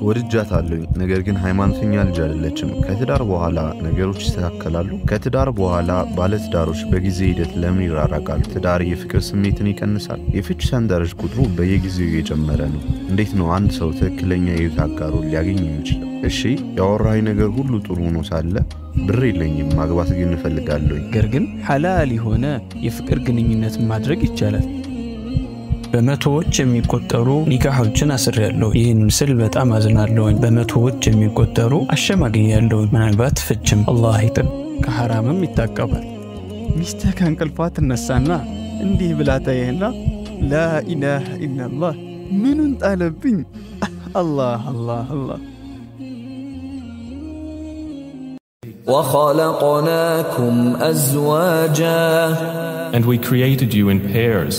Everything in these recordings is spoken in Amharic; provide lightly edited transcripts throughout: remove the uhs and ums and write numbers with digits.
ወድጃታለሁ ነገር ግን ሃይማኖተኛ ልጅ አይደለችም ከትዳር በኋላ ነገሮች ይስተካከላሉ ከትዳር በኋላ ባለትዳሮች በጊዜ ሂደት ለምን ይራራቃሉ ትዳር የፍቅር ስሜትን ይቀንሳል የፍች ሰንደረዥ ቁጥሩ በየጊዜው እየጨመረ ነው እንዴት ነው አንድ ሰው ትክክለኛ የህይወት አጋሩን ሊያገኝ የሚችለው እሺ ያወራይ ነገር ሁሉ ጥሩ ነው ሳለ ብር የለኝም ማግባት ግን እፈልጋለሁ ነገር ግን ሐላል የሆነ የፍቅር ግንኙነት ማድረግ ይቻላል በመቶዎች የሚቆጠሩ ኒካሖችን አስሬያለሁ ይህን ምስል በጣም አዝናለሁ በመቶዎች የሚቆጠሩ አሸማግያለሁ ምናልባት ፍችም አላህ ይጥብ ከሐራምም ይታቀባል ሚስተ ከእንቅልፏ ትነሳና እንዲህ ብላ ታየና ላ ኢላሃ ኢላላህ ምኑን ጣለብኝ አላህ አላህ አላህ وخلقناكم أزواجا And we created you in pairs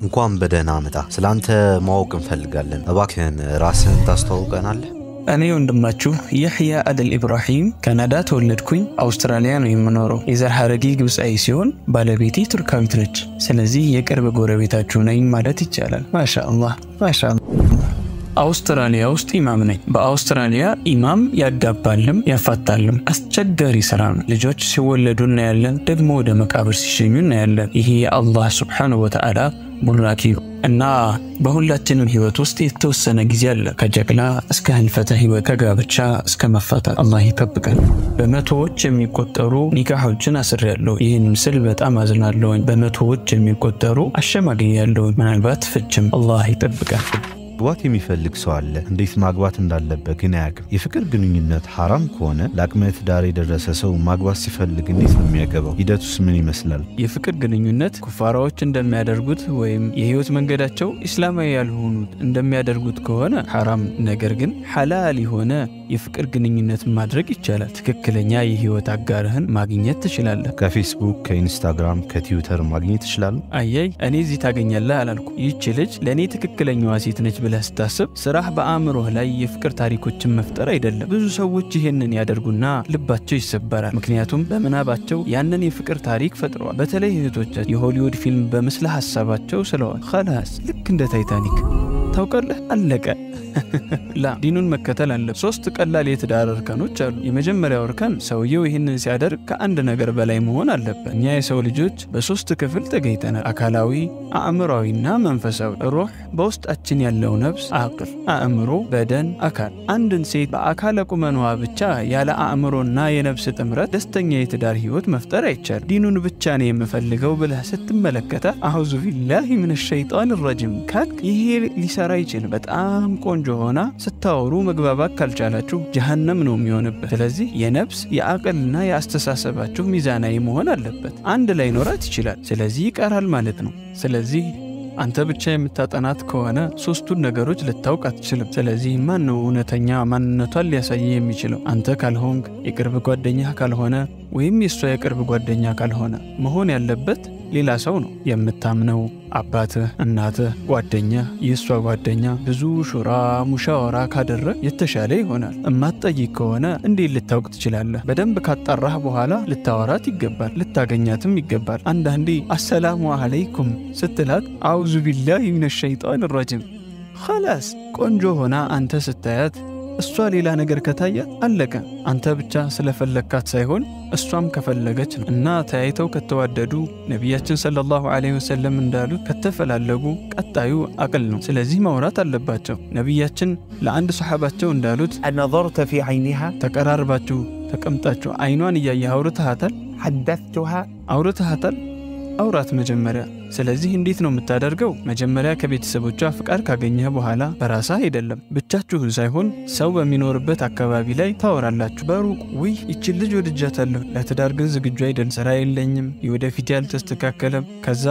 እንኳን በደህና መጣ ስላንተ ማወቅ እንፈልጋለን እባክህን ራስህን ታስተዋውቀናለህ እኔ ወንድማችሁ የህያ አደል ኢብራሂም ካናዳ ተወለድኩኝ አውስትራሊያ ነው የምኖረው የዘር ሐረጊ ግብጻዊ ሲሆን ባለቤቴ ቱርካዊት ነች ስለዚህ የቅርብ ጎረቤታችሁ ነኝ ማለት ይቻላል ማሻአላህ አውስትራሊያ ውስጥ ኢማም ነኝ በአውስትራሊያ ኢማም ያጋባልም ያፋታልም አስቸጋሪ ስራ ነው ልጆች ሲወለዱና ያለን ደግሞ ወደ መቃብር ሲሸኙና ያለን ይሄ አላህ Subhanahu Wa Ta'ala ቡራኪ እና በሁላችንም ህይወት ውስጥ የተወሰነ ጊዜ አለ ከጀግና እስከ ህልፈተ ህይወት ከጋብቻ እስከ መፋታት አላህ ይጠብቀን በመቶዎች የሚቆጠሩ ኒካሖችን አስሬያለሁ ይህን ምስል በጣም አዝናለሁ በመቶዎች የሚቆጠሩ አሸማግያለሁ ምናልባት ፍችም አላህ ይጠብቀን ማግባት የሚፈልግ ሰው አለ እንዴት ማግባት እንዳለበት ግን አያውቅም የፍቅር ግንኙነት حرام ከሆነ ለአቅመ ትዳር የደረሰ ሰው ማግባት ሲፈልግ እንዴት ነው የሚያገባው ሂደቱስ ምን ይመስላል የፍቅር ግንኙነት ኩፋራዎች እንደሚያደርጉት ወይም የህይወት መንገዳቸው እስላማዊ ያልሆኑት እንደሚያደርጉት ከሆነ حرام ነገር ግን ሐላል የሆነ የፍቅር ግንኙነት ማድረግ ይቻላል ትክክለኛ የህይወት አጋርህን ማግኘት ትችላለህ ከፌስቡክ ከኢንስታግራም ከትዊተር ማግኘት ትችላለህ አየይ እኔ እዚህ ታገኛለህ አላልኩ ይህች ልጅ ለኔ ትክክለኛዋ ሴት ነች ብለስታስብ ስራህ በአእምሮህ ላይ የፍቅር ታሪኮችን መፍጠር አይደለም ብዙ ሰዎች ይሄንን ያደርጉና ልባቸው ይሰበራል ምክንያቱም በመናባቸው ያንን የፍቅር ታሪክ ፈጥረዋል በተለይ እህቶቻቸው የሆሊውድ ፊልም በመስለ ሐሳባቸው ስለዋል خلاص ልክ እንደ ታይታኒክ ታውቃለህ አለቀ لا ዲኑን መከተል አለ ሶስት ቀላል የትዳር እርከኖች አሉ የመጀመሪያው እርከን ሰውየው ይሄንን ሲያደርግ ከአንድ ነገር በላይ መሆን አለበት እኛ የሰው ልጆች በሶስት ክፍል ተገኝተናል አካላዊ አእምሮዊና መንፈሳዊ ሩህ በውስጣችን ያለው ነፍስ አቅል አእምሮ በደን አካል አንድን ሴት በአካለ ቁመናዋ ብቻ ያለ አእምሮና የነፍስ ጥምረት ደስተኛ የትዳር ህይወት መፍጠር አይቻልም ዲኑን ብቻ ነው የምፈልገው ብለህ ስትመለከተ አዑዙ ቢላሂ ሚነሽ ሸይጣን الرجيم ካልክ ይሄ ሊሰራ ይችላል በጣም ቆንጆ ሆና ስታወሩ መግባባት ካልቻላችሁ ጀሃነም ነው የሚሆንበት ስለዚህ የነፍስ የአቅልና የአስተሳሰባችሁ ሚዛናዊ መሆን አለበት አንድ ላይ ኖራት ይችላል ስለዚህ ይቀራል ማለት ነው ስለዚህ አንተ ብቻ የምታጠናት ከሆነ ሶስቱን ነገሮች ልታውቅ አትችልም ስለዚህ ማን ነው እውነተኛ ማንነቷን ሊያሳይ የሚችለው አንተ ካልሆንክ የቅርብ ጓደኛ ካልሆነ ወይም የሷ የቅርብ ጓደኛ ካልሆነ መሆን ያለበት ሌላ ሰው ነው የምታምነው አባትህ እናትህ ጓደኛ የሷ ጓደኛ ብዙ ሹራ ሙሻወራ ካደረግ የተሻለ ይሆናል እማትጠይቅ ከሆነ እንዴት ልታውቅ ትችላለህ በደንብ ካጣራህ በኋላ ልታወራት ይገባል ልታገኛትም ይገባል አንዳንዴ አሰላሙ አለይኩም ስትላት አዑዙ ቢላሂ ሚነሽ ሸይጣን الرجيم خلاص ቆንጆ ሆና አንተ ስታያት እሷ ሌላ ነገር ከታያት አለቀ አንተ ብቻ ስለፈለካት ሳይሆን እሷም ከፈለገች ነው እና ታይተው ከተዋደዱ ነብያችን ሰለላሁ ዐለይሂ ወሰለም እንዳሉት ከተፈላለጉ ቀጣዩ አቅል ነው ስለዚህ ማውራት አለባቸው ነብያችን ለአንድ ሱሐባቸው እንዳሉት نظرت في عينها ተቀራርባችሁ ተቀምጣችሁ አይኗን ያያህ አውርተሃታል حدثتها አውርተሃታል አውራት መጀመሪያ ስለዚህ እንዴት ነው የምታደርገው መጀመሪያ ከቤተሰቦቿ ፍቃድ ካገኘህ በኋላ በራሳ አይደለም ብቻችሁ ሳይሆን ሰው በሚኖርበት አካባቢ ላይ ታወራላችሁ በሩቅ ወይ እቺ ልጅ ወድጃታለሁ ለትዳር ግን ዝግጁ አይደል ስራ የለኝም ወደፊት ያልተስተካከለ ከዛ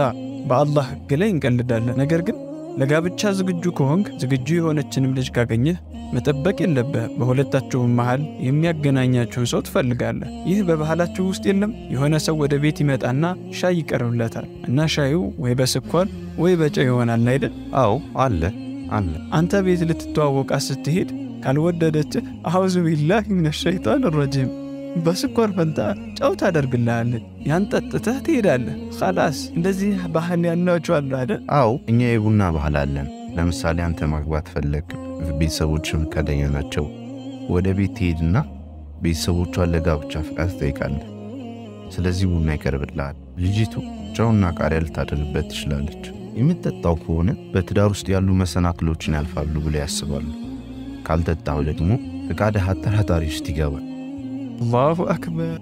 በአላህ ገላይ እንቀልዳለን ነገር ግን ለጋብቻ ዝግጁ ከሆንክ ዝግጁ የሆነችንም ልጅ ካገኘህ መጠበቅ የለብህ በሁለታችሁ መሃል የሚያገናኛችሁ ሰው ትፈልጋለህ ይህ በባህላችሁ ውስጥ የለም የሆነ ሰው ወደ ቤት ይመጣና ሻይ ይቀርብለታል እና ሻዩ ወይ በስኳር ወይ በጨው ይሆናል አይደል አዎ አለ አንተ ቤት ልትተዋወቃ ስትሄድ ካልወደደች አዑዙ ቢላሂ ሚነሽ ሸይጣን الرجيم በስኳር ፈንታ ጨው ታደርግልሃለች። ያን ጠጥተህ ትሄዳለህ። خلاص እንደዚህ ባህል ያላችሁ አለ አይደል? አዎ እኛ የቡና ባህል አለን። ለምሳሌ አንተ ማግባት ፈለክ፣ ቤተሰቦችም ፈቃደኛ ናቸው። ወደ ቤት ትሄድና ቤተሰቦቿን ለጋብቻ ፈቃድ ትጠይቃለህ። ስለዚህ ቡና ይቀርብልሃል። ልጅቱ ጨውና ቃሪያ ልታደርግበት ትችላለች። የምትጠጣው ከሆነ በትዳር ውስጥ ያሉ መሰናክሎችን ያልፋሉ ብለው ያስባሉ። ካልጠጣው ደግሞ ፈቃድህ አጠራጣሪ ውስጥ ይገባል። አላሁ አክበር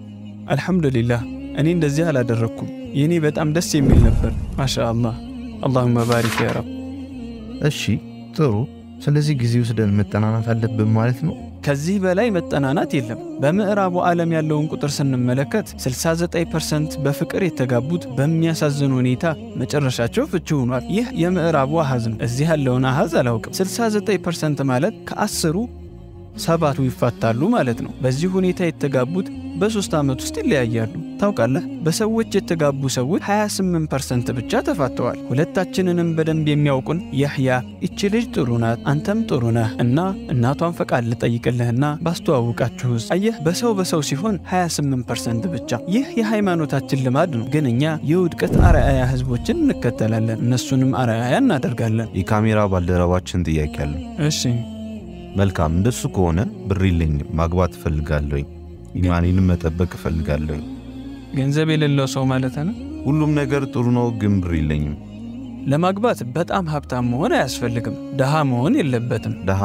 አልሐምዱሊላህ። እኔ እንደዚህ አላደረኩም። የኔ በጣም ደስ የሚል ነበር። ማሻአላህ اللهم بارك يا رب። እሺ ጥሩ። ስለዚህ ጊዜ ወስደን መጠናናት አለብን ማለት ነው። ከዚህ በላይ መጠናናት የለም። በምዕራቡ ዓለም ያለውን ቁጥር ስንመለከት 69% በፍቅር የተጋቡት በሚያሳዝን ሁኔታ መጨረሻቸው ፍቺ ሆኗል። ይህ የምዕራቡ አሃዝ ነው። እዚህ ያለውን አሃዝ አላውቅም። 69% ማለት ከ10ሩ 7ቱ ይፋታሉ ማለት ነው። በዚህ ሁኔታ የተጋቡት በ3 ዓመት ውስጥ ይለያያሉ። ታውቃለህ፣ በሰዎች የተጋቡ ሰዎች 28% ብቻ ተፋተዋል። ሁለታችንንም በደንብ የሚያውቁን ያህያ እቺ ልጅ ጥሩ ናት፣ አንተም ጥሩ ነህ እና እናቷን ፈቃድ ልጠይቅልህና ባስተዋውቃችሁስ። አየህ፣ በሰው ሲሆን 28% ብቻ። ይህ የሃይማኖታችን ልማድ ነው። ግን እኛ የውድቀት አርአያ ህዝቦችን እንከተላለን፣ እነሱንም አርአያ እናደርጋለን። የካሜራ ባልደረባችን ጥያቄ አለ። እሺ መልካም። እንደሱ ከሆነ ብር የለኝም፣ ማግባት እፈልጋለሁ፣ ኢማኔንም መጠበቅ እፈልጋለሁ። ገንዘብ የሌለው ሰው ማለት ነው። ሁሉም ነገር ጥሩ ነው፣ ግን ብር የለኝም። ለማግባት በጣም ሀብታም መሆን አያስፈልግም። ደሃ መሆን የለበትም። ደሃ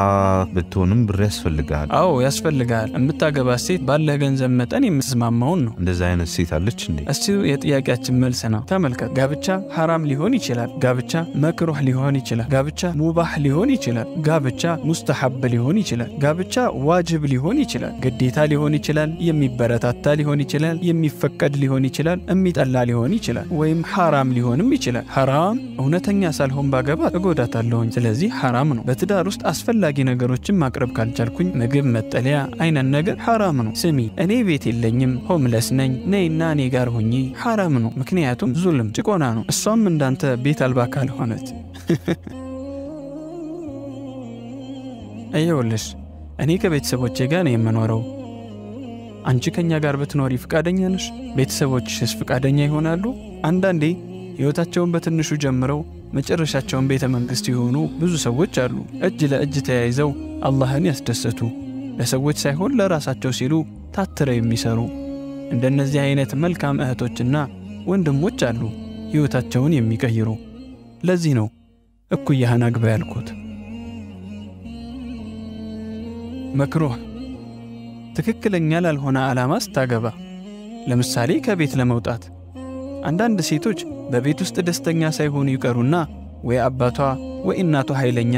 ብትሆንም ብር ያስፈልጋል። አዎ ያስፈልጋል። የምታገባት ሴት ባለህ ገንዘብ መጠን የምትስማማውን ነው። እንደዛ አይነት ሴት አለች እንዴ? እሱ የጥያቄያችን መልስ ነው። ተመልከት፣ ጋብቻ ሐራም ሊሆን ይችላል። ጋብቻ መክሩህ ሊሆን ይችላል። ጋብቻ ሙባህ ሊሆን ይችላል። ጋብቻ ሙስተሐብ ሊሆን ይችላል። ጋብቻ ዋጅብ ሊሆን ይችላል። ግዴታ ሊሆን ይችላል። የሚበረታታ ሊሆን ይችላል። የሚፈቀድ ሊሆን ይችላል። የሚጠላ ሊሆን ይችላል። ወይም ሐራም ሊሆንም ይችላል። ሐራም እውነተኛ ሳልሆን ባገባት እጎዳታለሁኝ፣ ስለዚህ ሐራም ነው። በትዳር ውስጥ አስፈላጊ ነገሮችን ማቅረብ ካልቻልኩኝ ምግብ፣ መጠለያ አይነት ነገር ሐራም ነው። ስሚ፣ እኔ ቤት የለኝም፣ ሆምለስ ነኝ፣ ነይና እኔ ጋር ሁኚ፣ ሐራም ነው። ምክንያቱም ዙልም ጭቆና ነው። እሷም እንዳንተ ቤት አልባ ካልሆነች አይውልሽ። እኔ ከቤተሰቦቼ ጋር ነው የምኖረው። አንቺ ከኛ ጋር ብትኖሪ ፍቃደኛ ነሽ? ቤተሰቦችሽስ ፍቃደኛ ይሆናሉ? አንዳንዴ ሕይወታቸውን በትንሹ ጀምረው መጨረሻቸውን ቤተ መንግሥት የሆኑ ብዙ ሰዎች አሉ። እጅ ለእጅ ተያይዘው አላህን ያስደሰቱ፣ ለሰዎች ሳይሆን ለራሳቸው ሲሉ ታትረው የሚሰሩ። እንደነዚህ አይነት መልካም እህቶችና ወንድሞች አሉ ሕይወታቸውን የሚቀይሩ። ለዚህ ነው እኩያህን አግባ ያልኩት። መክሩህ ትክክለኛ ላልሆነ ዓላማ ስታገባ፣ ለምሳሌ ከቤት ለመውጣት። አንዳንድ ሴቶች በቤት ውስጥ ደስተኛ ሳይሆኑ ይቀሩና ወይ አባቷ ወይ እናቷ ኃይለኛ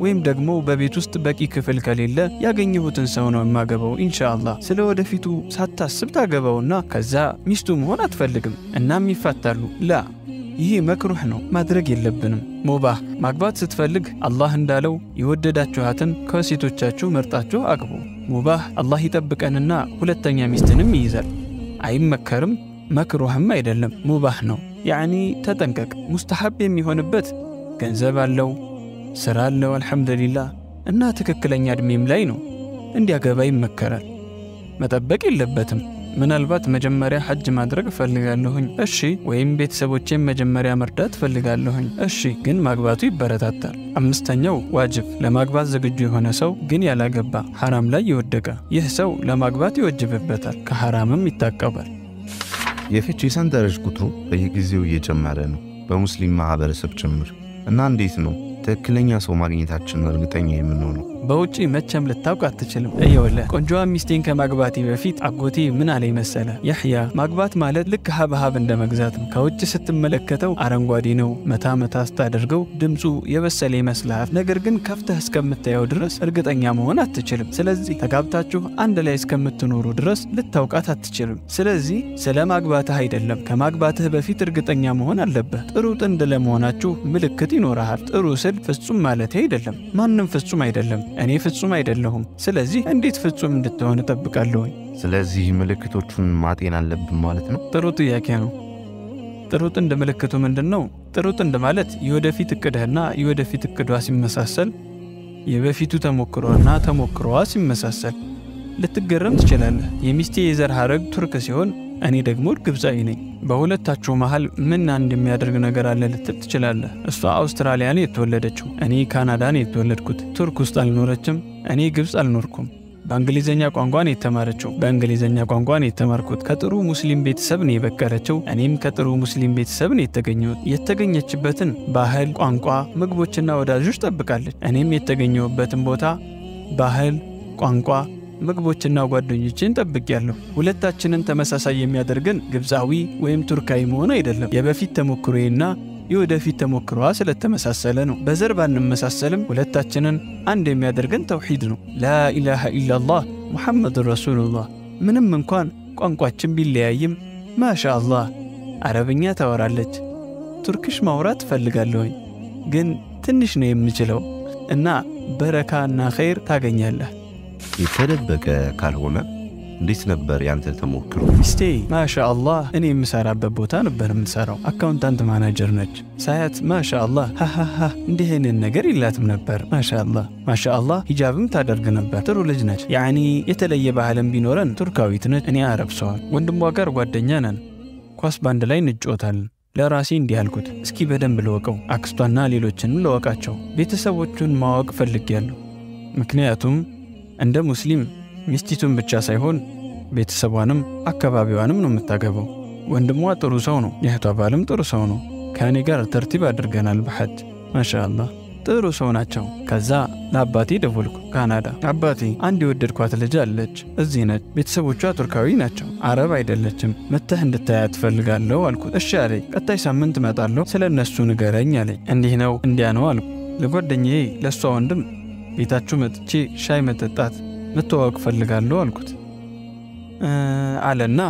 ወይም ደግሞ በቤት ውስጥ በቂ ክፍል ከሌለ ያገኘሁትን ሰው ነው የማገባው ኢንሻአላህ ስለ ወደፊቱ ሳታስብ ታገባውና ከዛ ሚስቱ መሆን አትፈልግም እናም ይፋታሉ። ላ ይሄ መክሩህ ነው፣ ማድረግ የለብንም። ሙባህ ማግባት ስትፈልግ አላህ እንዳለው የወደዳችኋትን ከሴቶቻችሁ መርጣችሁ አግቡ። ሙባህ አላህ ይጠብቀንና ሁለተኛ ሚስትንም ይይዛል። አይመከርም፣ መክሩህም አይደለም፣ ሙባህ ነው። ያኒ ተጠንቀቅ። ሙስተሐብ የሚሆንበት ገንዘብ አለው፣ ስራ አለው አልሐምዱሊላህ እና ትክክለኛ እድሜም ላይ ነው እንዲያገባ ይመከራል። መጠበቅ የለበትም። ምናልባት መጀመሪያ ሐጅ ማድረግ ፈልጋለሁኝ፣ እሺ፣ ወይም ቤተሰቦቼን መጀመሪያ መርዳት ፈልጋለሁኝ፣ እሺ፣ ግን ማግባቱ ይበረታታል። አምስተኛው ዋጅብ፣ ለማግባት ዝግጁ የሆነ ሰው ግን ያላገባ ሐራም ላይ የወደቀ ይህ ሰው ለማግባት ይወጅብበታል፣ ከሐራምም ይታቀባል። የፍቺ ሰንጠረዥ ቁጥሩ በየጊዜው እየጨመረ ነው፣ በሙስሊም ማህበረሰብ ጭምር። እና እንዴት ነው ትክክለኛ ሰው ማግኘታችን እርግጠኛ የምንሆነው? በውጪ መቼም ልታውቅ አትችልም። እየወለ ቆንጆዋ ሚስቴን ከማግባቴ በፊት አጎቴ ምን አለኝ መሰለ? ያህያ ማግባት ማለት ልክ ሀብሀብ እንደ መግዛት ነው። ከውጭ ስትመለከተው አረንጓዴ ነው፣ መታ መታ ስታደርገው ድምፁ የበሰለ ይመስልሃል። ነገር ግን ከፍተህ እስከምታየው ድረስ እርግጠኛ መሆን አትችልም። ስለዚህ ተጋብታችሁ አንድ ላይ እስከምትኖሩ ድረስ ልታውቃት አትችልም። ስለዚህ ስለ ማግባትህ አይደለም፣ ከማግባትህ በፊት እርግጠኛ መሆን አለብህ። ጥሩ ጥንድ ለመሆናችሁ ምልክት ይኖርሃል። ጥሩ ስል ፍጹም ማለት አይደለም፣ ማንም ፍጹም አይደለም። እኔ ፍጹም አይደለሁም። ስለዚህ እንዴት ፍጹም እንድትሆን እጠብቃለሁ? ስለዚህ ምልክቶቹን ማጤን አለብን ማለት ነው። ጥሩ ጥያቄ ነው። ጥሩ ጥንድ ምልክቱ ምንድነው? ጥሩ ጥንድ ማለት የወደፊት እቅድህና የወደፊት እቅዷ ሲመሳሰል፣ የበፊቱ ተሞክሮና ተሞክሮዋ ሲመሳሰል። ልትገረም ትችላለህ። የሚስቴ የዘር ሐረግ ቱርክ ሲሆን እኔ ደግሞ ግብፃዊ ነኝ። በሁለታችሁ መሃል ምን አንድ የሚያደርግ ነገር አለ ልትል ትችላለህ። እሷ አውስትራሊያ ነው የተወለደችው፣ እኔ ካናዳ ነው የተወለድኩት። ቱርክ ውስጥ አልኖረችም፣ እኔ ግብፅ አልኖርኩም። በእንግሊዘኛ ቋንቋ ነው የተማረችው፣ በእንግሊዘኛ ቋንቋ ነው የተማርኩት። ከጥሩ ሙስሊም ቤተሰብ ነው የበቀለችው፣ እኔም ከጥሩ ሙስሊም ቤተሰብ ነው የተገኘሁት። የተገኘችበትን ባህል፣ ቋንቋ፣ ምግቦችና ወዳጆች ጠብቃለች። እኔም የተገኘሁበትን ቦታ፣ ባህል፣ ቋንቋ፣ ምግቦችና ጓደኞችን ጠብቄያለሁ። ሁለታችንን ተመሳሳይ የሚያደርገን ግብፃዊ ወይም ቱርካዊ መሆን አይደለም፣ የበፊት ተሞክሮዬና የወደፊት ተሞክሮዋ ስለተመሳሰለ ነው። በዘር ባንመሳሰልም ሁለታችንን አንድ የሚያደርገን ተውሂድ ነው። ላኢላሃ ኢላላህ ሙሐመድ ረሱሉላህ። ምንም እንኳን ቋንቋችን ቢለያይም ማሻአላህ አረብኛ ታወራለች፣ ቱርክሽ ማውራት እፈልጋለሁኝ ግን ትንሽ ነው የምችለው እና በረካና ኸይር ታገኛለህ። የተደበቀ ካልሆነ እንዴት ነበር ያንተ ተሞክሮ? ሚስቴ ማሻአላህ እኔ የምሰራበት ቦታ ነበር የምትሰራው። አካውንታንት ማናጀር ነች። ሳያት ማሻአላህ ሃሃሃ እንዲህ አይነት ነገር የላትም ነበር። ማሻአላህ ሂጃብም ታደርግ ነበር። ጥሩ ልጅ ነች። ያኒ የተለየ ባህልም ቢኖረን ቱርካዊት ነች፣ እኔ አረብ ሰው። ወንድሟ ጋር ጓደኛ ነን። ኳስ ባንድ ላይ እንጫወታለን። ለራሴ እንዲህ አልኩት፣ እስኪ በደንብ ልወቀው፣ አክስቷና ሌሎችንም ልወቃቸው። ቤተሰቦቹን ማወቅ ፈልጌያለሁ። ምክንያቱም እንደ ሙስሊም ሚስቲቱን ብቻ ሳይሆን ቤተሰቧንም አካባቢዋንም ነው የምታገባው። ወንድሟ ጥሩ ሰው ነው፣ የእህቷ ባልም ጥሩ ሰው ነው። ከእኔ ጋር ተርቲብ አድርገናል በሐጅ። ማሻአላህ ጥሩ ሰው ናቸው። ከዛ ለአባቴ ደወልኩ ካናዳ። አባቴ አንድ የወደድኳት ልጅ አለች፣ እዚህ ነች። ቤተሰቦቿ ቱርካዊ ናቸው፣ አረብ አይደለችም። መተህ እንድታያት ትፈልጋለሁ አልኩት። እሺ አለኝ። ቀጣይ ሳምንት እመጣለሁ፣ ስለ እነሱ ንገረኝ አለኝ። እንዲህ ነው እንዲያ ነው አልኩ። ለጓደኛዬ ለእሷ ወንድም ቤታችሁ መጥቼ ሻይ መጠጣት መተዋወቅ ፈልጋለሁ አልኩት። አለና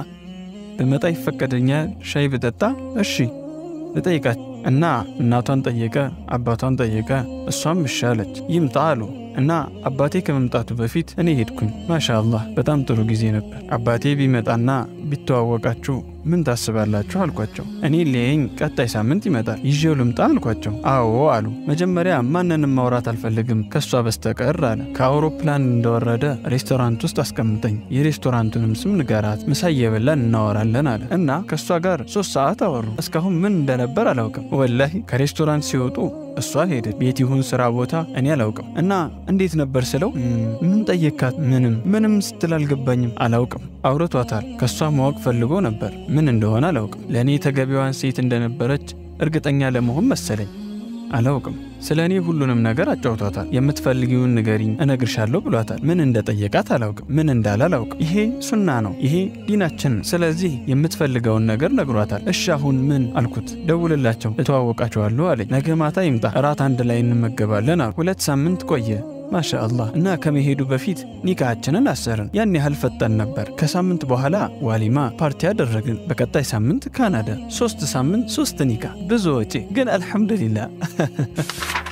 በመጣ ይፈቀደኛል ሻይ በጠጣ? እሺ ልጠይቃት እና እናቷን ጠየቀ፣ አባቷን ጠየቀ። እሷም እሺ አለች። ይምጣ አሉ እና አባቴ ከመምጣቱ በፊት እኔ ሄድኩኝ። ማሻአላህ በጣም ጥሩ ጊዜ ነበር። አባቴ ቢመጣና ቢተዋወቃችሁ ምን ታስባላችሁ አልኳቸው። እኔ ሊያየኝ ቀጣይ ሳምንት ይመጣል፣ ይዤው ልምጣ አልኳቸው። አዎ አሉ። መጀመሪያ ማንንም ማውራት አልፈልግም ከሷ በስተቀር አለ። ከአውሮፕላን እንደወረደ ሬስቶራንት ውስጥ አስቀምጠኝ፣ የሬስቶራንቱንም ስም ንገራት፣ ምሳ እየበላን እናወራለን አለ እና ከሷ ጋር 3 ሰዓት አወሩ። እስካሁን ምን እንደነበር አላውቅም። ወላሂ ከሬስቶራንት ሲወጡ እሷ ሄደች። ቤት ይሁን ስራ ቦታ እኔ አላውቅም። እና እንዴት ነበር ስለው ምን ጠየካት? ምንም ስትል አልገባኝም። አላውቅም። አውርቷታል። ከሷ ማወቅ ፈልጎ ነበር፣ ምን እንደሆነ አላውቅም። ለእኔ ተገቢዋን ሴት እንደነበረች እርግጠኛ ለመሆን መሰለኝ። አላውቅም። ስለ እኔ ሁሉንም ነገር አጫውቷታል። የምትፈልጊውን ንገሪኝ እነግርሻለሁ ብሏታል። ምን እንደጠየቃት አላውቅም፣ ምን እንዳለ አላውቅም። ይሄ ሱና ነው፣ ይሄ ዲናችን። ስለዚህ የምትፈልገውን ነገር ነግሯታል። እሺ አሁን ምን አልኩት። ደውልላቸው እተዋወቃቸዋለሁ አለኝ። ነገ ማታ ይምጣ፣ እራት አንድ ላይ እንመገባለን አሉ። 2 ሳምንት ቆየ። ማሻአላህ እና ከመሄዱ በፊት ኒካችንን አሰርን። ያን ያህል ፈጠን ነበር። ከሳምንት በኋላ ዋሊማ ፓርቲ አደረግን። በቀጣይ ሳምንት ካናዳ። 3 ሳምንት 3 ኒካ። ብዙ ወጪ ግን አልሐምዱሊላህ።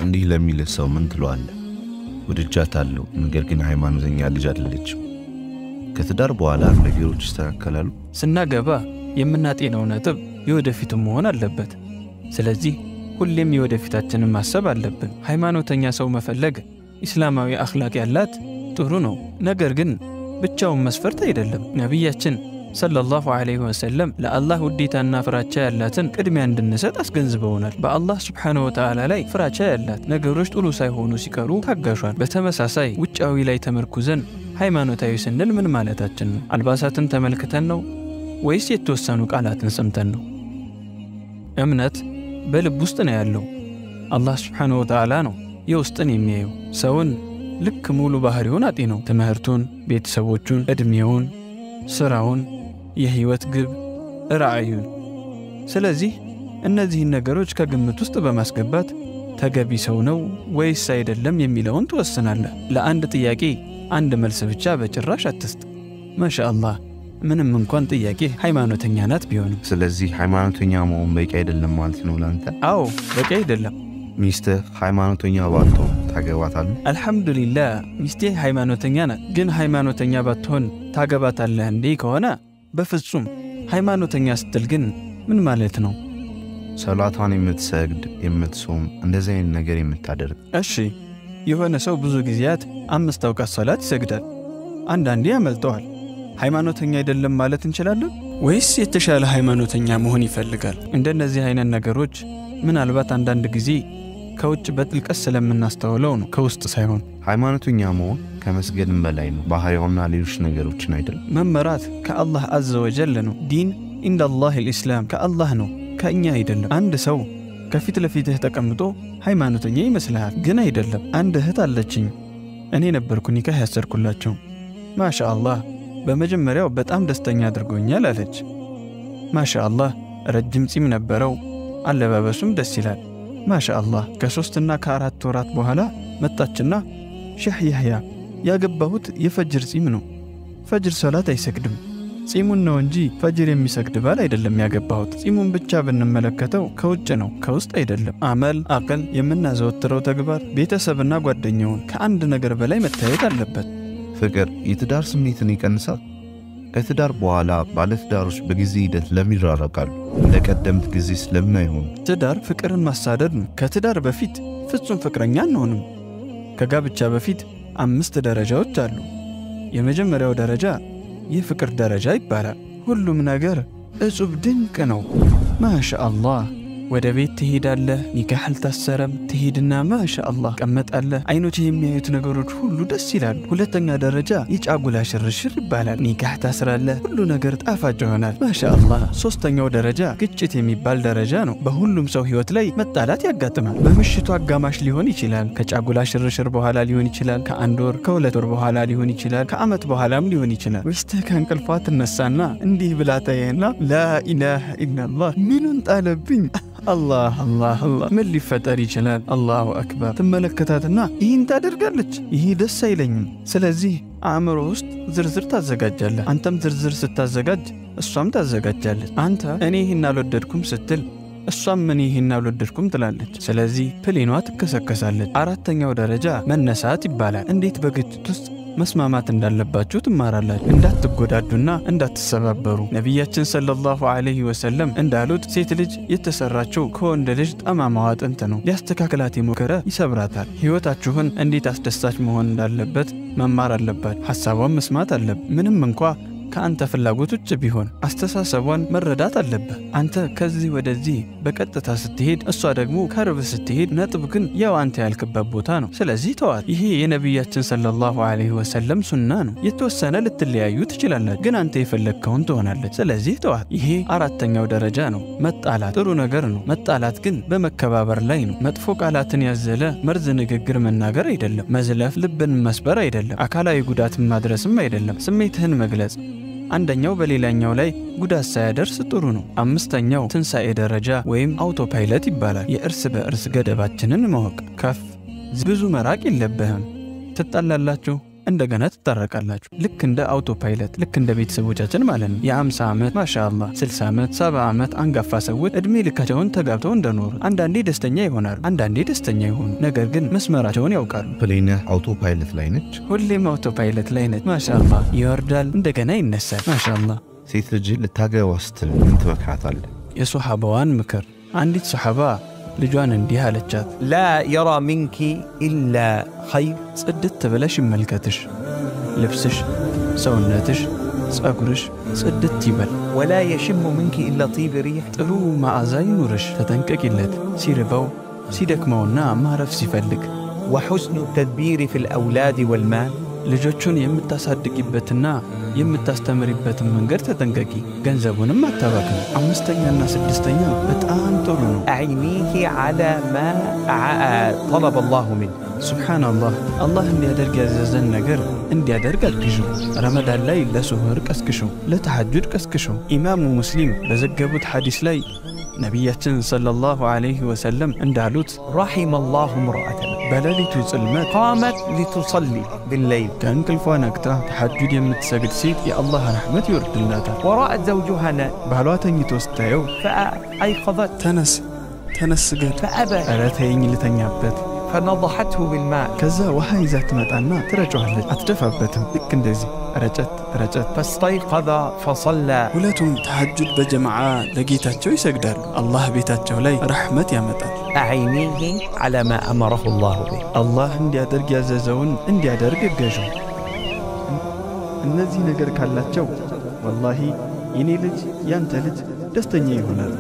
እንዲህ ለሚል ሰው ምን ትለዋለህ? ወድጃታለሁ፣ ነገር ግን ሃይማኖተኛ ልጅ አይደለችም። ከትዳር በኋላ ነገሮች ይስተካከላሉ? ስናገባ የምናጤነው ነጥብ የወደፊቱ መሆን አለበት። ስለዚህ ሁሌም የወደፊታችንን ማሰብ አለብን። ሃይማኖተኛ ሰው መፈለግ ኢስላማዊ አኽላቅ ያላት ጥሩ ነው። ነገር ግን ብቻውን መስፈርት አይደለም። ነቢያችን ሰለላሁ ዐለይሂ ወሰለም ለአላህ ውዴታና ፍራቻ ያላትን ቅድሚያ እንድንሰጥ አስገንዝበውናል። በአላህ ሱብሓነሁ ወተዓላ ላይ ፍራቻ ያላት ነገሮች ጥሩ ሳይሆኑ ሲቀሩ ታጋሿል። በተመሳሳይ ውጫዊ ላይ ተመርኩዘን ሃይማኖታዊ ስንል ምን ማለታችን ነው? አልባሳትን ተመልክተን ነው ወይስ የተወሰኑ ቃላትን ሰምተን ነው? እምነት በልብ ውስጥ ነው ያለው። አላህ ሱብሓነሁ ወተዓላ ነው የውስጥን የሚያየው። ሰውን ልክ ሙሉ ባህሪውን አጤነው። ትምህርቱን፣ ቤተሰቦቹን፣ ዕድሜውን፣ ስራውን፣ የህይወት ግብ፣ ራዕዩን። ስለዚህ እነዚህን ነገሮች ከግምት ውስጥ በማስገባት ተገቢ ሰው ነው ወይስ አይደለም የሚለውን ትወስናለህ። ለአንድ ጥያቄ አንድ መልስ ብቻ በጭራሽ አትስጥ። ማሻአላህ ምንም እንኳን ጥያቄ ሃይማኖተኛ ናት ቢሆንም። ስለዚህ ሃይማኖተኛ መሆን በቂ አይደለም ማለት ነው ላንተ? አዎ በቂ አይደለም። ሚስትህ ሃይማኖተኛ ባትሆን ታገባታለህ? አልሐምዱሊላህ ሚስቴ ሃይማኖተኛ ናት። ግን ሃይማኖተኛ ባትሆን ታገባታለህ እንዴ ከሆነ በፍጹም። ሃይማኖተኛ ስትል ግን ምን ማለት ነው? ሰላቷን የምትሰግድ የምትጾም፣ እንደዚህ አይነት ነገር የምታደርግ። እሺ የሆነ ሰው ብዙ ጊዜያት 5 አውቃት ሰላት ይሰግዳል። አንዳንዴ ያመልጠዋል። ሃይማኖተኛ አይደለም ማለት እንችላለን ወይስ የተሻለ ሃይማኖተኛ መሆን ይፈልጋል? እንደነዚህ አይነት ነገሮች ምናልባት አንዳንድ ጊዜ ከውጭ በጥልቀት ስለምናስተውለው ነው፣ ከውስጥ ሳይሆን። ሃይማኖተኛ መሆን ከመስገድም በላይ ነው። ባህሪውና ሌሎች ነገሮችን አይደለም። መመራት ከአላህ አዘ ወጀል ነው። ዲን ኢንደላህ አልኢስላም ከአላህ ነው፣ ከእኛ አይደለም። አንድ ሰው ከፊት ለፊትህ ተቀምጦ ሃይማኖተኛ ይመስልሃል፣ ግን አይደለም። አንድ እህት አለችኝ፣ እኔ ነበርኩ ኒካህ ያሰርኩላቸው። ማሻአላህ በመጀመሪያው በጣም ደስተኛ አድርጎኛል አለች። ማሻአላህ ረጅም ጺም ነበረው፣ አለባበሱም ደስ ይላል። ማሻአላህ ከ3 እና ከ4 ወራት በኋላ መጣችና ሼህ ያህያ ያገባሁት የፈጅር ጺም ነው፣ ፈጅር ሶላት አይሰግድም፣ ጺሙን ነው እንጂ ፈጅር የሚሰግድ ባል አይደለም ያገባሁት። ጺሙን ብቻ ብንመለከተው ከውጭ ነው፣ ከውስጥ አይደለም። አመል፣ አቅል፣ የምናዘወትረው ተግባር፣ ቤተሰብና ጓደኛውን ከአንድ ነገር በላይ መታየት አለበት። ፍቅር የትዳር ስሜትን ይቀንሳል። ከትዳር በኋላ ባለትዳሮች በጊዜ ሂደት ለምን ይራራቃሉ? እንደ ቀደምት ጊዜ ስለምን አይሆኑ? ትዳር ፍቅርን ማሳደድ ነው። ከትዳር በፊት ፍጹም ፍቅረኛ አንሆንም። ከጋብቻ በፊት 5 ደረጃዎች አሉ። የመጀመሪያው ደረጃ የፍቅር ደረጃ ይባላል። ሁሉም ነገር እጹብ ድንቅ ነው። ማሻአላህ ወደ ቤት ትሄዳለህ፣ ኒካህ አልታሰረም፣ ትሄድና ማሻአላህ ቀመጣለህ፣ አይኖች የሚያዩት ነገሮች ሁሉ ደስ ይላሉ። ሁለተኛ ደረጃ የጫጉላ ሽርሽር ይባላል። ኒካህ ታስራለህ፣ ሁሉ ነገር ጣፋጭ ይሆናል። ማሻአላህ። ሶስተኛው ደረጃ ግጭት የሚባል ደረጃ ነው። በሁሉም ሰው ህይወት ላይ መጣላት ያጋጥማል። በምሽቱ አጋማሽ ሊሆን ይችላል፣ ከጫጉላ ሽርሽር በኋላ ሊሆን ይችላል፣ ከ1 ወር ከ2 ወር በኋላ ሊሆን ይችላል፣ ከዓመት በኋላም ሊሆን ይችላል። ወይስ ከእንቅልፏ ትነሳና እንዲህ ብላ ታየና ላኢላሃ ኢላላህ ምኑን ጣለብኝ፣ አላህ አላህ አላህ ምን ሊፈጠር ይችላል? አላሁ አክበር። ትመለከታትና ይህን ታደርጋለች፣ ይህ ደስ አይለኝም። ስለዚህ አእምሮ ውስጥ ዝርዝር ታዘጋጃለህ። አንተም ዝርዝር ስታዘጋጅ እሷም ታዘጋጃለች። አንተ እኔ ይህን አልወደድኩም ስትል እሷም ምን ይህን አልወደድኩም ትላለች። ስለዚህ ፕሌኗ ትከሰከሳለች። አራተኛው ደረጃ መነሳት ይባላል። እንዴት በግጭት ውስጥ መስማማት እንዳለባችሁ ትማራላችሁ። እንዳትጎዳዱና እንዳትሰባበሩ። ነቢያችን ሰለላሁ ዐለይሂ ወሰለም እንዳሉት ሴት ልጅ የተሰራችው ከወንድ ልጅ ጠማማዋ አጥንት ነው። ሊያስተካክላት የሞከረ ይሰብራታል። ሕይወታችሁን እንዴት አስደሳች መሆን እንዳለበት መማር አለባት። ሐሳቧን መስማት አለብህ። ምንም እንኳ ከአንተ ፍላጎት ውጭ ቢሆን አስተሳሰቧን መረዳት አለብህ። አንተ ከዚህ ወደዚህ በቀጥታ ስትሄድ፣ እሷ ደግሞ ከርብ ስትሄድ፣ ነጥብ ግን ያው አንተ ያልክበት ቦታ ነው። ስለዚህ ተዋት። ይሄ የነቢያችን ሰለላሁ ዐለይሂ ወሰለም ሱና ነው። የተወሰነ ልትለያዩ ትችላላችሁ፣ ግን አንተ የፈለግከውን ትሆናለች። ስለዚህ ተዋት። ይሄ አራተኛው ደረጃ ነው። መጣላት ጥሩ ነገር ነው። መጣላት ግን በመከባበር ላይ ነው። መጥፎ ቃላትን ያዘለ መርዝ ንግግር መናገር አይደለም። መዝለፍ፣ ልብን መስበር አይደለም። አካላዊ ጉዳት ማድረስም አይደለም። ስሜትህን መግለጽ አንደኛው በሌላኛው ላይ ጉዳት ሳያደርስ ጥሩ ነው። አምስተኛው ትንሣኤ ደረጃ ወይም አውቶፓይለት ይባላል። የእርስ በእርስ ገደባችንን ማወቅ። ከፍ ብዙ መራቅ የለብህም። ትጣላላችሁ፣ እንደገና ትታረቃላችሁ። ልክ እንደ አውቶፓይለት፣ ልክ እንደ ቤተሰቦቻችን ማለት ነው። የ50 ዓመት ማሻአላህ 60 ዓመት 70 ዓመት አንጋፋ ሰዎች እድሜ ልካቸውን ተጋብተው እንደኖሩ አንዳንዴ ደስተኛ ይሆናሉ፣ አንዳንዴ ደስተኛ ይሆኑ፣ ነገር ግን መስመራቸውን ያውቃሉ። ፕሌንህ አውቶፓይለት ላይ ነች። ሁሌም አውቶፓይለት ላይ ነች። ማሻአላህ ይወርዳል፣ እንደገና ይነሳል። ማሻአላህ። ሴት ልጅ ልታገባ ስትል ምን ትመክራታለህ? የሱሐባዋን ምክር። አንዲት ሱሐባ ልጇን እንዲህ አለቻት፣ ላ የራ ሚንኪ ኢላ ኸይር። ጽድት ብለሽ ይመልከትሽ፣ ልብስሽ፣ ሰውነትሽ፣ ጸጉርሽ ጽድት ይበል። ወላ የሽሙ ሚንኪ ኢላ ጢብ ሪሕ። ጥሩ መዓዛ ይኑርሽ፣ ተጠንቀቂለት፣ ሲርበው ሲደክመውና ማረፍ ሲፈልግ። ወሑስኑ ተድቢሪ ፊል አውላድ ወልማል። ልጆቹን የምታሳድጊበትና የምታስተምሪበትን መንገድ ተጠንቀቂ፣ ገንዘቡንም አታባክን። አምስተኛና ስድስተኛ በጣም ጥሩ ነው። አዕኒኪ ዐላ ማ ጠለበ አላሁ ሚን። ሱብሓነላህ፣ አላህ እንዲያደርግ ያዘዘን ነገር እንዲያደርግ አግዥው። ረመዳን ላይ ለሱሁር ቀስቅሽው፣ ለተሐጁድ ቀስቅሽው። ኢማሙ ሙስሊም በዘገቡት ሐዲስ ላይ ነቢያችን ሰለላሁ ዐለይሂ ወሰለም እንዳሉት ረሒመ አላሁ ምርአተን በሌሊቱ ጽልመት ቃመት ሊቱሰሊ ቢለይል ከእንቅልፏ ነቅታ ተሐጁድ የምትሰግድ ሴት የአላህ ረሕመት ይወርድላታል። ወራአት ዘውጁሃ ባሏ ተኝቶ ስታየው ፈአይቀዘት ተነስ ስገድ፣ ፈአበ ኧረ ተይኝ ልተኛበት። ፈነضሐትሁ ቢልማእ ከዛ ውሃ ይዛ ትመጣና ትረጨዋለች፣ አትደፋበትም። ልክ እንደዚህ ረጨት ረጨት። ፈስተይቀዘ ፈሰላ። ሁለቱም ተሐጁድ በጀማዓ ለጌታቸው ይሰግዳሉ። አላህ ቤታቸው ላይ ረሕመት ያመጣል። አዕኒሂ ዐላ ማ አመረሁ አላሁ ቢህ። አላህ እንዲያደርግ ያዘዘውን እንዲያደርግ እገዡ። እነዚህ ነገር ካላቸው ወላሂ የኔ ልጅ ያንተ ልጅ ደስተኛ ይሆናል።